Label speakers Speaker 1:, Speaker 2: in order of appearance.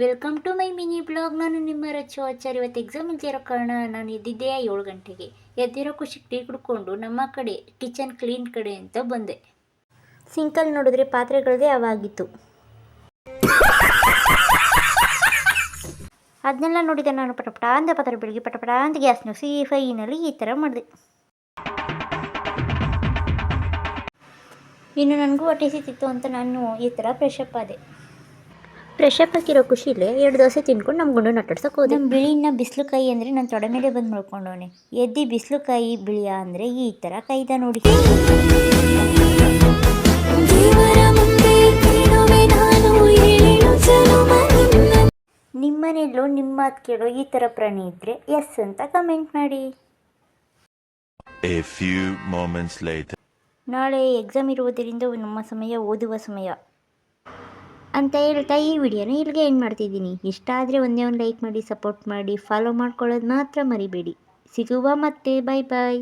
Speaker 1: Welcome to my mini blog. ನಾನು ನಿಮ್ಮ ರಚ್ಚು ಆಚಾರ್ಯ. ಇವತ್ತು ಎಕ್ಸಾಮ್ ಇಲ್ದಿರೋ ಕಾರಣ ನಾನು ಎದ್ದಿದ್ದೆ 7 ಗಂಟೆಗೆ. ಎದ್ದಿರೋ ಖುಷಿಗೆ ಟೀ ಕುಡ್ಕೊಂಡು ನಮ್ಮ ಕಡೆ ಕಿಚನ್ ಕ್ಲೀನ್ ಕಡೆ ಅಂತ ಬಂದೆ. ಸಿಂಕಲ್ಲಿ ನೋಡಿದ್ರೆ ಪಾತ್ರೆಗಳದೇ ಅವಾಗಿತ್ತು. ಅದನ್ನೆಲ್ಲ ನೋಡಿದೆ ನಾನು. ಪಟಪಟ ಅಂತ ಪಾತ್ರೆ ಬೆಳಗ್ಗೆ ಪಟಪಟ ಅಂತ ಗ್ಯಾಸ್ನ ಫೈನಲ್ಲಿ ಈ ಥರ ಮಾಡಿದೆ. ಇನ್ನು ನನಗೂ ಹೊಟ್ಟೆ ಸಿಕ್ತಿತ್ತು ಅಂತ ನಾನು ಈ ಥರ ಫ್ರೆಶಪ್ ಆದೆ. ಫ್ರೆಶಪ್ ಹಾಕಿರೋ ಖುಷಿಲೇ 2 ದೋಸೆ ತಿನ್ಕೊಂಡು ನಮ್ಮ ಗುಂಡು ನಟಾಡ್ಸೋಕೆ ಹೋದೆ. ನಮ್ಮ ಬಿಳಿನ ಬಿಸಿಲುಕಾಯಿ ಅಂದರೆ ನನ್ನ ತೊಡೆ ಮೇಲೆ ಬಂದು ಮಾಡ್ಕೊಂಡವನೆ. ಎದ್ದು ಬಿಸಿಲುಕಾಯಿ ಬಿಳಿಯ ಅಂದರೆ ಈ ಥರ ಕೈದ ನೋಡಿ. ನಿಮ್ಮನೆಯಲ್ಲೂ ನಿಮ್ಮ ಮಾತು ಕೇಳೋ ಈ ಥರ ಪ್ರಾಣಿ ಇದ್ದರೆ ಎಸ್ ಅಂತ ಕಮೆಂಟ್ ಮಾಡಿ. ನಾಳೆ ಎಕ್ಸಾಮ್ ಇರುವುದರಿಂದ ನಮ್ಮ ಸಮಯ ಓದುವ ಸಮಯ ಅಂತ ಹೇಳ್ತಾ ಈ ವಿಡಿಯೋನ ಇಲ್ಲಿಗೆ ಎಂಡ್ ಮಾಡ್ತಿದ್ದೀನಿ. ಇಷ್ಟ ಆದರೆ ಒಂದೇ ಒಂದು ಲೈಕ್ ಮಾಡಿ, ಸಪೋರ್ಟ್ ಮಾಡಿ, ಫಾಲೋ ಮಾಡ್ಕೊಳ್ಳೋದು ಮಾತ್ರ ಮರಿಬೇಡಿ. ಸಿಗುವ ಮತ್ತೆ. ಬಾಯ್ ಬಾಯ್.